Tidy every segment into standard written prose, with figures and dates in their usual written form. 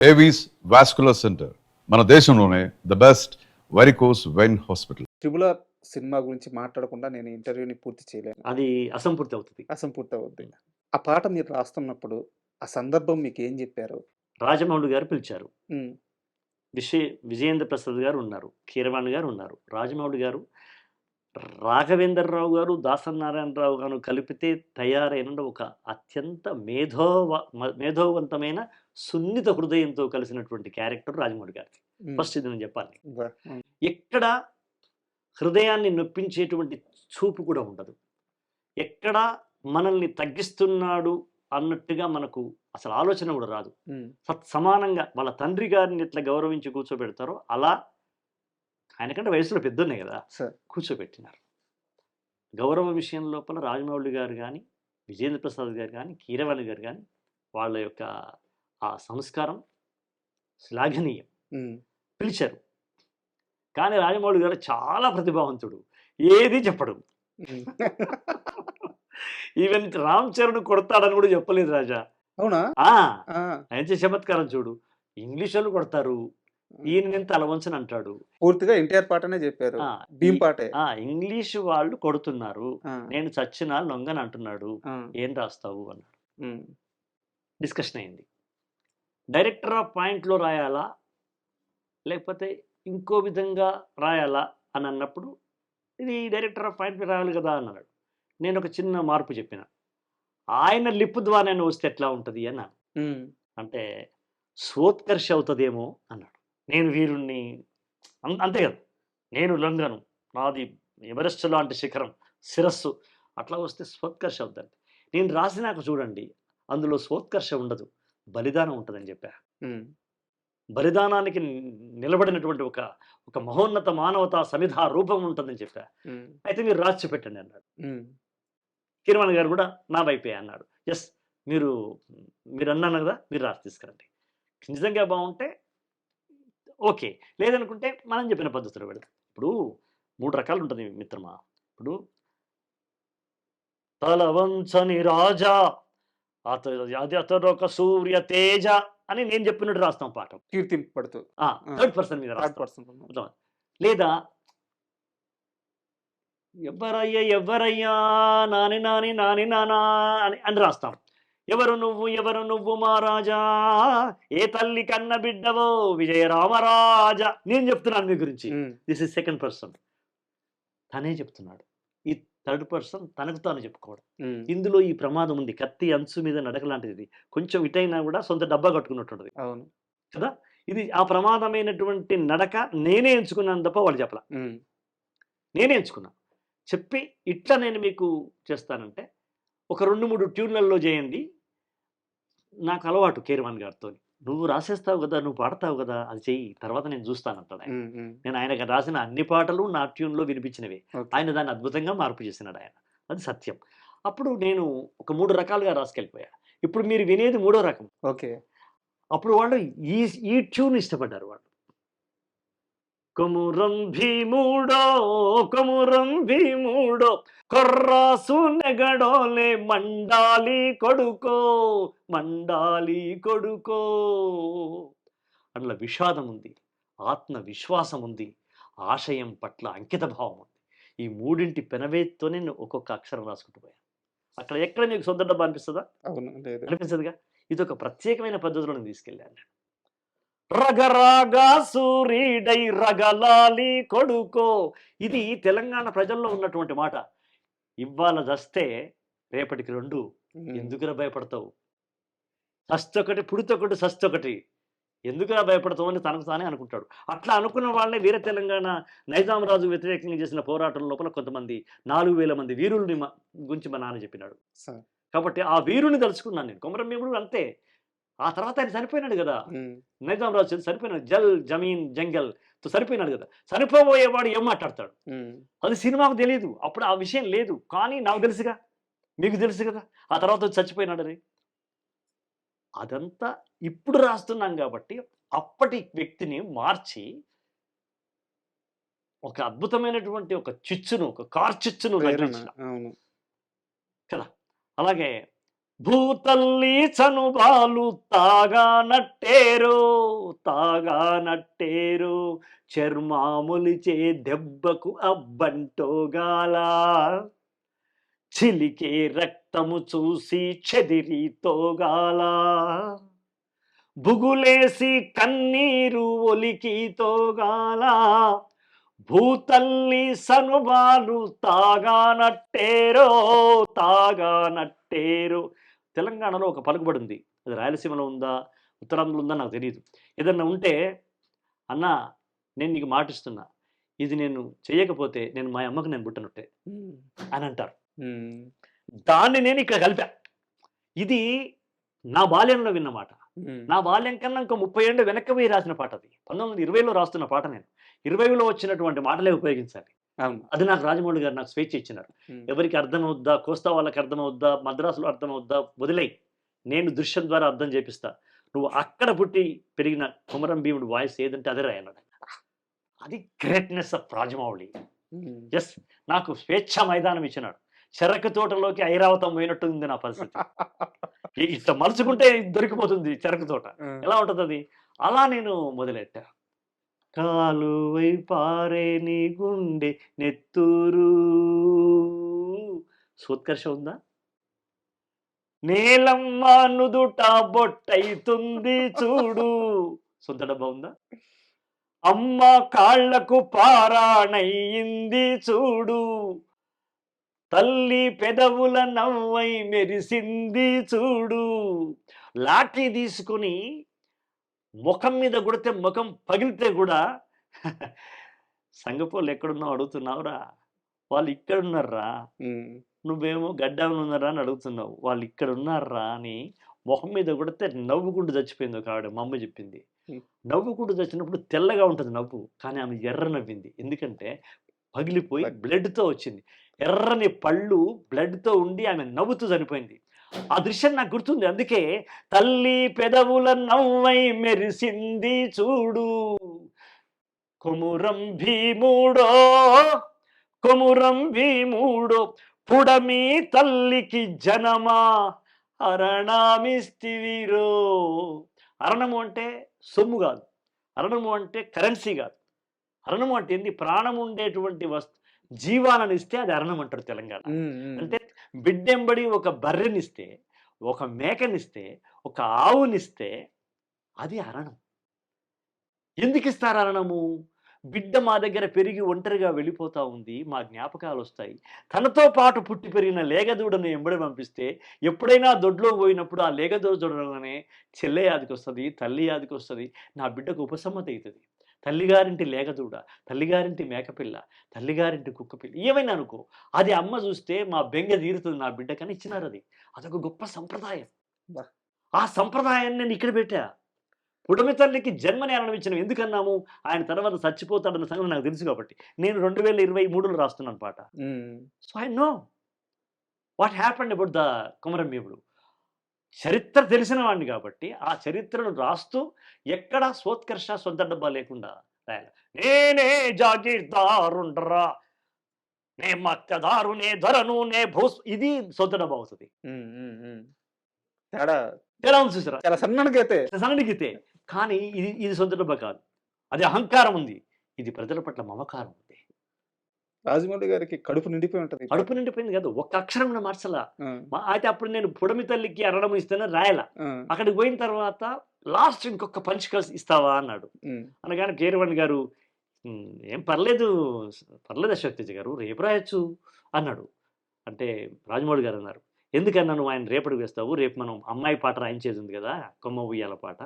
Avis vascular centre మన దేశంలోనే the best varicose vein hospital. Triple R cinema గురించి మాట్లాడకుండా నేను ఇంటర్వ్యూని పూర్తి చేయలేను. అది అసంపూర్తి అవుతుంది. అసంపూర్తి అవుద్ది. ఆ పాట మీరు రాస్తున్నప్పుడు ఆ సందర్భం మీకేం చెప్పారు? రాజమౌళి గారు పిలిచారు. హ్మ్. విజయేంద్ర ప్రసాద్ గారు ఉన్నారు. కీరవాణి గారు ఉన్నారు. రాజమౌళి గారు, రాఘవేంద్రరావు గారు, దాసనారాయణరావు గారు కలిపితే తయారైన ఒక అత్యంత మేధోవంతమైన సున్నిత హృదయంతో కలిసినటువంటి క్యారెక్టర్ రాజమౌళి గారిది. హ్మ్. ఫస్ట్ ఇది నేను చెప్పాలి. హ్మ్. ఎక్కడ హృదయాన్ని నొప్పించేటువంటి చూపు కూడా ఉండదు. ఎక్కడ మనల్ని తగ్గిస్తున్నాడు అన్నట్టుగా మనకు అసలు ఆలోచన కూడా రాదు. హ్మ్. సమానంగా వాళ్ళ తండ్రి గారిని ఎట్లా గౌరవించి కూర్చోబెడతారో అలా ఆయనకంటే వయసులో పెద్దోన్నాయి కదా సార్. కూర్చోబెట్టినారు. గౌరవ విషయం లోపల రాజమౌళి గారు కానీ, విజేంద్ర ప్రసాద్ గారు కానీ, కీరవాణి గారు కానీ వాళ్ళ యొక్క ఆ సంస్కారం శ్లాఘనీయం. హ్మ్. పిలిచారు. కానీ రాజమౌళి గారు చాలా ప్రతిభావంతుడు. ఏది చెప్పడు. హ్మ్. ఈవెన్ రామ్ చరణ్ కొడతాడని కూడా చెప్పలేదు రాజా. అవునా? ఆ! ఆ! ఆయన చేసే చమత్కారం చూడు. ఇంగ్లీష్ వాళ్ళు కొడతారు. ఈయన నేను తలవంచని అంటాడు. పూర్తిగా ఎన్టీఆర్ పాటనే చెప్పారు. ఆ! భీమ్ పాటే. ఇంగ్లీష్ వాళ్ళు కొడుతున్నారు. ఆ! నేను చచ్చినా లొంగని అంటున్నాడు. ఆ! ఏం రాస్తావు అన్నాడు. హ్మ్. డిస్కషన్ అయింది. డైరెక్టర్ ఆఫ్ పాయింట్‌లో రాయాలా? లేకపోతే ఇంకో విధంగా రాయాలా? అని అన్నప్పుడు ఇది డైరెక్టర్ ఆఫ్ పాయింట్ మీద రాయాలి కదా అన్నాడు. నేను ఒక చిన్న మార్పు చెప్పిన. ఆయన లిప్ ద్వారానే వస్తే ఎట్లా ఉంటది అన్నాను. హ్మ్. అంటే స్వోత్కర్ష అవుతదేమో అన్నాడు. నేను వీరుణ్ణి అంతే కదా! నేను లొంగను. నాది ఎవరెస్ట్ లాంటి శిఖరం, శిరస్సు అట్లా వస్తే స్వోత్కర్ష అవుద్దండి. నేను రాసినాక చూడండి అందులో స్వోత్కర్ష ఉండదు. బలిదానం ఉంటదని చెప్పా. హ్మ్. బలిదానానికి నిలబడినటువంటి ఒక మహోన్నత మానవతా సమిధా రూపం ఉంటుందని చెప్పా. హ్మ్. అయితే మీరు రాసి చూపెట్టండి అన్నాడు. హ్మ్. కిరవాణి గారు కూడా నా వైపే అన్నాడు. యెస్. మీరన్నాను కదా! మీరు రాసి తీసుకురండి. నిజంగా బావుంటే ఓకే. లేదనుకుంటే మనం చెప్పిన పద్ధతిలో పెడదాం. ఇప్పుడు 3 రకాలు ఉంటది మిత్రమా. ఇప్పుడు తల వంచని రాజా అది అతడొక సూర్య తేజ అని నేను చెప్పినట్టు రాస్తాం పాఠం. కీర్తింపబడుతూ. థర్డ్ పర్సన్ మీద థర్డ్ రాస్తాం. పర్సన్. అర్థమైందా? లేదా ఎవ్వరయ్యా నాని నాని నాని నానా అని రాస్తాం. ఎవరు నువ్వు మహారాజా ఏ తల్లి కన్న బిడ్డవో విజయ రామరాజా నేను చెప్తున్నాను మీ గురించి. హ్మ్. This is second person. తనే చెప్తున్నాడు. ఈ థర్డ్ పర్సన్ తనకు తాను చెప్పుకోవడం. హ్మ్. ఇందులో ఈ ప్రమాదం ఉంది. కత్తి అంచు మీద నడక లాంటిది. కొంచెం ఇటైనా కూడా సొంత డబ్బా కట్టుకున్నట్టుంటది అవును. కదా! ఇది ఆ ప్రమాదమైనటువంటి నడక నేనే ఎంచుకున్నాను తప్ప వాళ్ళు చెప్పలా. హ్మ్. నేనే ఎంచుకున్నా. చెప్పి ఇట్లా నేను మీకు చేస్తానంటే ఒక 2, 3 ట్యూన్‌లలో చేయండి. నాకు అలవాటు కీరవాణి గారితోని. నువ్వు రాసేస్తావు గదా! నువ్వు పాడతావు గదా! అది చెయ్యి. తర్వాత నేను జూస్తానంటాడాయన. హ్మ్. హ్మ్. నేను ఆయనకు రాసిన అన్ని పాటలు నా ట్యూన్‌లో వినిపించినవే. ఓకే. ఆయన దాన్ని అద్భుతంగా మార్పు చేసినాడాయన. అది సత్యం. అప్పుడు నేను ఒక 3 రకాలుగా రాసుకెళ్ళిపోయా. ఇప్పుడు మీరు వినేది మూడో రకం. ఓకే. అప్పుడు వాళ్ళు ఈ ఈ ట్యూన్ ఇష్టపడ్డారు వాళ్ళు. కొమురం భీముడో కొమురం భీముడో కొర్రాసు నెగడోలే మండాలి కొడుకో అందులో విషాదం ఉంది, ఆత్మవిశ్వాసం ఉంది, ఆశయం పట్ల అంకిత భావం ఉంది. ఈ మూడింటి పెనవేత్తోనే నేను ఒక్కొక్క అక్షరం రాసుకుంటూ పోయాను. అక్కడ ఎక్కడ మీకు సొంత డబ్బా అనిపిస్తుందా? అవును. లేదు. అనిపించదుగా. ఇది ఒక ప్రత్యేకమైన పద్ధతిలో నేను తీసుకెళ్ళాను. రగరాగా సూరీడై రగలాలి కొడుకో ఇది తెలంగాణ ప్రజల్లో ఉన్నటువంటి మాట. ఇవ్వాల దస్తే రేపటికి 2 హ్మ్. ఎందుకురా భయపడతావు? సస్తొకటి పుడితొకటి సస్తొకటి. ఎందుకురా భయపడతావు అని తనకు తానే అనుకుంటాడు. అట్లా అనుకున్న వాళ్ళే వీర తెలంగాణ నైజాం రాజు వ్యతిరేకంగా చేసిన పోరాటం లోపల కొంతమంది 4000 మంది వీరుల్ని గురించి మా నాన్న చెప్పినాడు. సార్. కాబట్టి ఆ వీరుని తలుచుకున్నాను నేను. కొమరం భీముడు అంతే. ఆ తర్వాత ఆయన చనిపోయినాడు గదా! హ్మ్. నైజాం రాజు చనిపోయినాడు. జల్, జమీన్, జంగల్‌తో చనిపోయినాడు గదా! చనిపోబోయేవాడు ఏం మాట్లాడతాడు? హ్మ్. అది సినిమాకు తెలీదు. అప్పుడు ఆ విషయం లేదు. కానీ నాకు తెలుసుగా. మీకు తెలుసు గదా! ఆ తర్వాత వచ్చి చచ్చిపోయినాడని. అదంతా ఇప్పుడు రాస్తున్నాం గాబట్టి, అప్పటి వ్యక్తిని మార్చి ఒక అద్భుతమైనటువంటి ఒక చిచ్చును, ఒక కార్చిచ్చును ప్రేరణ. రగిలించిన అవును. కదా! అలాగే భూతల్లి చనుబాలు తాగానట్టేరో తాగానట్టేరో చర్మాములిచే దెబ్బకు అబ్బంటోగాల చిలికే రక్తము చూసి చెదిరితోగాల బుగులేసి కన్నీరు ఒలికి తోగాల భూతల్లి సనుబాలు తాగానట్టేరో తాగానట్టేరో. తెలంగాణలో ఒక పలుకుబడి ఉంది, అది రాయలసీమలో ఉందా ఉత్తరాంధ్రలో ఉందా నాకు తెలియదు. ఏదన్నా ఉంటే అన్న నేను నీకు మాటిస్తున్నా, ఇది నేను చేయకపోతే నేను మా అమ్మకు నేను పుట్టనట్టే అని అంటారు. దాన్ని నేను ఇక్కడ కలిపా. ఇది నా బాల్యంలో విన్న మాట. నా బాల్యం కన్నా ఇంకో 30 ఏళ్ళు వెనక్కి పోయి రాసిన పాట అది. 1920లో రాస్తున్న పాట నేను. 20లో వచ్చినటువంటి మాటలే ఉపయోగించాలి. అది నాకు రాజమౌళి గారు నాకు స్వేచ్ఛ ఇచ్చినారు. ఎవరికి అర్థమవుద్దా, కోస్తా వాళ్ళకి అర్థమవుద్దా, మద్రాసులో అర్థమవుద్దా వదిలేయి, నేను దృశ్యం ద్వారా అర్థం చేపిస్తా, నువ్వు అక్కడ పుట్టి పెరిగిన కొమరం భీముడు వాయిస్ ఏదంటే అదే రాయన్నాడు. అది గ్రేట్నెస్ ఆఫ్ రాజమౌళి. ఎస్, నాకు స్వేచ్ఛ మైదానం ఇచ్చినాడు. చెరకు తోటలోకి ఐరావతం పోయినట్టు ఉంది నా పరిస్థితి. ఇట్లా మలుచుకుంటే దొరికిపోతుంది చెరకు తోట, ఎలా ఉంటుంది అది. అలా నేను మొదలెట్టా. కాలువై పారే నీ గుండె నెత్తూరు, సోత్కర్ష ఉందా. నేలమ్మ నుదుట బొట్టయితుంది చూడు, సొంత డబ్బా ఉందా. అమ్మ కాళ్లకు పారాణయింది చూడు, తల్లి పెదవుల నవ్వై మెరిసింది చూడు. లాఠీ తీసుకుని ముఖం మీద కొడితే ముఖం పగిలితే కూడా సంగపోళ్ళు ఎక్కడున్నావు అడుగుతున్నావురా, వాళ్ళు ఇక్కడ ఉన్నారా, నువ్వేమో గడ్డాలు ఉన్నారా అని అడుగుతున్నావు, వాళ్ళు ఇక్కడ ఉన్నారా అని ముఖం మీద కొడితే నవ్వుకుంటూ చచ్చిపోయింది ఒక ఆవిడ. మా అమ్మ చెప్పింది, నవ్వుకుంటూ చచ్చినప్పుడు తెల్లగా ఉంటుంది నవ్వు, కానీ ఆమె ఎర్ర నవ్వింది, ఎందుకంటే పగిలిపోయి బ్లడ్తో వచ్చింది. ఎర్రని పళ్ళు బ్లడ్తో ఉండి ఆమె నవ్వుతూ చనిపోయింది. ఆ దృశ్యం నాకు గుర్తుంది. అందుకే తల్లి పెదవుల నవ్వై మెరిసింది చూడు, కొమురం భీముడో కొమురం భీముడో పుడమి తల్లికి జనమా అరణమిస్తివిరో. అరణము అంటే సొమ్ము కాదు, అరణము అంటే కరెన్సీ కాదు. అరణము అంటే ఏంది, ప్రాణం ఉండేటువంటి జీవాలను ఇస్తే అది అరణం అంటారు తెలంగాణ. అంటే బిడ్డెంబడి ఒక బర్రెనిస్తే, ఒక మేకనిస్తే, ఒక ఆవునిస్తే అది అరణం. ఎందుకు ఇస్తారు అరణము? బిడ్డ మా దగ్గర పెరిగి ఒంటరిగా వెళ్ళిపోతా ఉంది, మా జ్ఞాపకాలు వస్తాయి. తనతో పాటు పుట్టి పెరిగిన లేగదూడను ఎంబడి పంపిస్తే ఎప్పుడైనా దొడ్లో పోయినప్పుడు ఆ లేగదూడ చూడగానే చెల్లె యాదికి వస్తుంది, తల్లి యాదికి వస్తుంది, నా బిడ్డకు ఉపసమ్మతి అవుతుంది. తల్లిగారింటి లేగదూడ, తల్లిగారింటి మేకపిల్ల, తల్లిగారింటి కుక్కపిల్ల ఏమైనా అనుకో, అది అమ్మ చూస్తే మా బెంగ తీరుతుంది నా బిడ్డకని ఇచ్చినారు. అదొక గొప్ప సంప్రదాయం. ఆ సంప్రదాయాన్ని నేను ఇక్కడ పెట్టా. పుడమి తల్లికి జన్మని ఆనందించిన ఎందుకన్నాము, ఆయన తర్వాత చచ్చిపోతాడన్న సంగతి నాకు తెలుసు కాబట్టి. నేను 2023లో రాస్తున్నాను పాట. So I know what happened about the Komaram భీముడు. చరిత్ర తెలిసిన వాడిని కాబట్టి ఆ చరిత్రను రాస్తూ ఎక్కడా సోత్కర్ష సొంత డబ్బా లేకుండా రాయాలి. నేనే జాగీర్దారుండరా, నే మత్స్యదారు, నే ధరను, నే భూస్, ఇది సొంత డబ్బా అవుతుంది. ఎలా ఉంది చూసారా, చాలా సన్నడిగితే. కానీ ఇది సొంత డబ్బా కాదు, అది అహంకారం ఉంది, ఇది ప్రజల పట్ల మమకారం ఉంది. రాజమౌళి గారికి కడుపు నిండిపోయి ఉంటుంది. కడుపు నిండిపోయింది కాదు, ఒక్క అక్షరం కూడా మార్చలా. అయితే అప్పుడు నేను పుడమి తల్లికి అరణం ఇస్తేనే రాయలా. అక్కడికి పోయిన తర్వాత లాస్ట్ ఇంకొక పంచ్ కలిసి ఇస్తావా అన్నాడు. అనగానే కీరవాణి గారు ఏం పర్లేదు అశోక్ తేజ గారు, రేపు రాయొచ్చు అన్నాడు. అంటే రాజమౌళి గారు అన్నారు, ఎందుకన్నా నువ్వు ఆయన రేపటికి వేస్తావు, రేపు మనం అమ్మాయి పాట రాయించేది ఉంది కదా, కొమ్మ ఉయ్యాల పాట.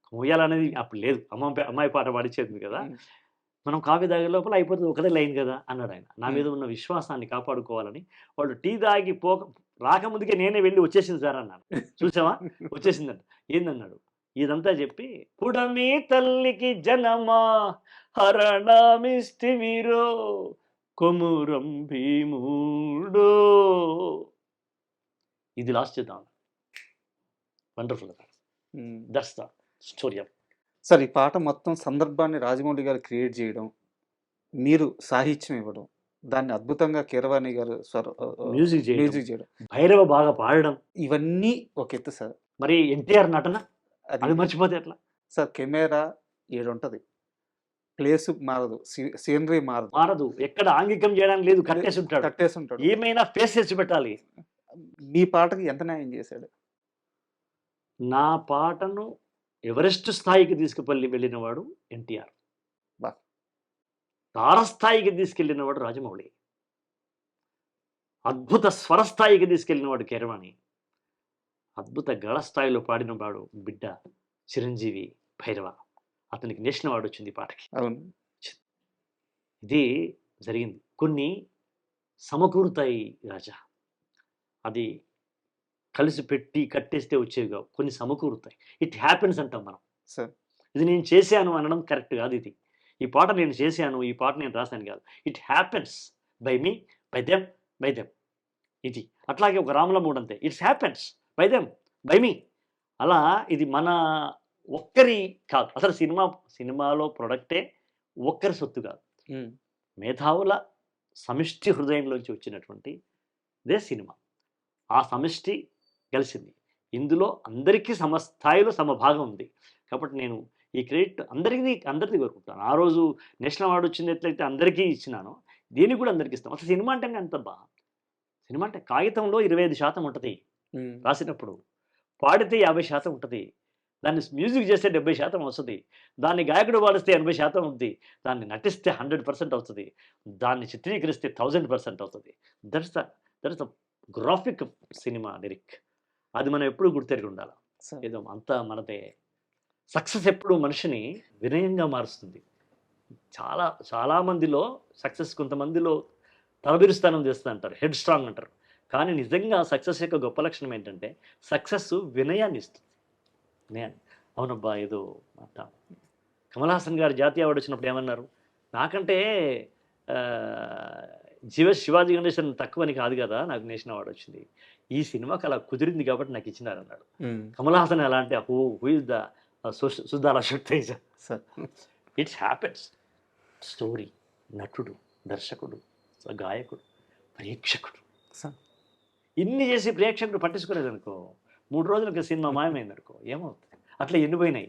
కొమ్మ ఉయ్యాల అనేది అప్పుడు లేదు, అమ్మాయి పాట పాడించేది ఉంది కదా, మనం కాఫీ తాగే లోపల అయిపోతుంది, ఒకదే లైన్ కదా అన్నాడు ఆయన. నా మీద ఉన్న విశ్వాసాన్ని కాపాడుకోవాలని వాళ్ళు టీ తాగి రాకముందుకే నేనే వెళ్ళి వచ్చేసింది సార్ అన్నాను. చూసావా వచ్చేసిందంట. ఏందన్నాడు, ఇదంతా చెప్పి పుడమి తల్లికి జనమా హరణమిస్తివిరో కొమురం భీముడో. ఇది లాస్ట్ చేద్దాం. Wonderful. That's the story of. Sir, ఈ పాట మొత్తం సందర్భాన్ని రాజమౌళి గారు క్రియేట్ చేయడం, మీరు సాహిత్యం ఇవ్వడం, దాన్ని అద్భుతంగా కీరవాణి గారు మ్యూజిక్ చేయడం, మ్యూజిక్ చేయడం భైరవ బాగా పాడడం, ఇవన్నీ ఒక ఎత్తు సార్. మరి ఎన్టీఆర్ నటన అది అది మర్చిపోతే ఎట్లా? సార్ కెమెరా ఏడుంటది, ప్లేస్ మారదు, సీనరీ మారదు, మారదు, ఎక్కడ ఆంగికం చేయడానికి లేదు, కట్టేసి ఉంటాడు, కట్టేసి ఉంటాడు. ఏమైనా ఫేస్ చేసి పెట్టాలి. మీ పాటకి ఎంత న్యాయం చేశాడు? నా పాటను ఎవరెస్ట్ స్థాయికి వెళ్ళినవాడు ఎన్టీఆర్, బా. తారస్థాయికి తీసుకెళ్ళినవాడు రాజమౌళి, అద్భుత స్వరస్థాయికి తీసుకెళ్ళినవాడు కీరవాణి, అద్భుత గళ స్థాయిలో పాడినవాడు బిడ్డ చిరంజీవి భైరవ. అతనికి నేషనల్ అవార్డు వచ్చింది ఈ పాటకి. అవును. ఇది జరిగింది. కొన్ని సమకూరుతాయి రాజా, అది కలిసి పెట్టి కట్టేస్తే వచ్చేవి కావు, కొన్ని సమకూరుతాయి. ఇట్ హ్యాపెన్స్ అంటాం మనం. సార్ ఇది నేను చేశాను అనడం కరెక్ట్ కాదు. ఇది ఈ పాట నేను చేశాను, ఈ పాట నేను రాశాను కాదు. It happens by me, by them, by them. ఇది అట్లాగే ఒక రాముల మూడు అంతే, it's happens by them, by me. అలా ఇది మన ఒక్కరి కాదు. అసలు సినిమాలో ప్రొడక్టే ఒక్కరి సొత్తు కాదు, మేధావుల సమిష్టి హృదయంలోంచి వచ్చినటువంటి ఇదే సినిమా. ఆ సమిష్టి కలిసింది. ఇందులో అందరికీ సమస్థాయిలో సమభాగం ఉంది. కాబట్టి నేను ఈ క్రెడిట్ అందరిది కోరుకుంటాను. ఆ రోజు నేషనల్ అవార్డు వచ్చింది ఎట్లయితే అందరికీ ఇచ్చినానో, దీనికి కూడా అందరికీ ఇస్తాం. అసలు సినిమా అంటేనే అంత సినిమా అంటే కాగితంలో 25% ఉంటుంది రాసినప్పుడు, పాడితే 50% ఉంటుంది, దాన్ని మ్యూజిక్ చేస్తే 70% వస్తుంది, దాన్ని గాయకుడు పాడిస్తే 80% ఉంది, దాన్ని నటిస్తే 100% అవుతుంది, దాన్ని చిత్రీకరిస్తే 1000% అవుతుంది. That's the graphic cinema lyric. అది మనం ఎప్పుడు గుర్తెరిగి ఉండాలి. ఏదో అంతా మనదే. సక్సెస్ ఎప్పుడు మనిషిని వినయంగా మారుస్తుంది. చాలా మందిలో సక్సెస్ కొంతమందిలో తలబిరుస్థానం చేస్తుంది అంటారు, హెడ్ స్ట్రాంగ్ అంటారు. కానీ నిజంగా సక్సెస్ యొక్క గొప్ప లక్షణం ఏంటంటే సక్సెస్ వినయాన్ని ఇస్తుంది. వినయాన్ని. అవునబ్బా ఏదో అంట. కమల్ హాసన్ గారు జాతీయ అవార్డు వచ్చినప్పుడు ఏమన్నారు, నాకంటే శివాజీ గణేశన్ తక్కువని కాదు కదా నాకు నేషనల్ అవార్డు వచ్చింది, ఈ సినిమాకి అలా కుదిరింది కాబట్టి నాకు ఇచ్చినారు అన్నాడు. కమల్ హాసన్ ఎలా అంటే హూ ఇస్ ద సుధారా శక్తేజ. It's happens. స్టోరీ, నటుడు, దర్శకుడు, గాయకుడు, ప్రేక్షకుడు, ఇన్ని చేసి ప్రేక్షకుడు పట్టించుకోలేదనుకో, 3 రోజులకి సినిమా మాయమైందనుకో ఏమవుతుంది? అట్లా ఎన్నిపోయినాయి.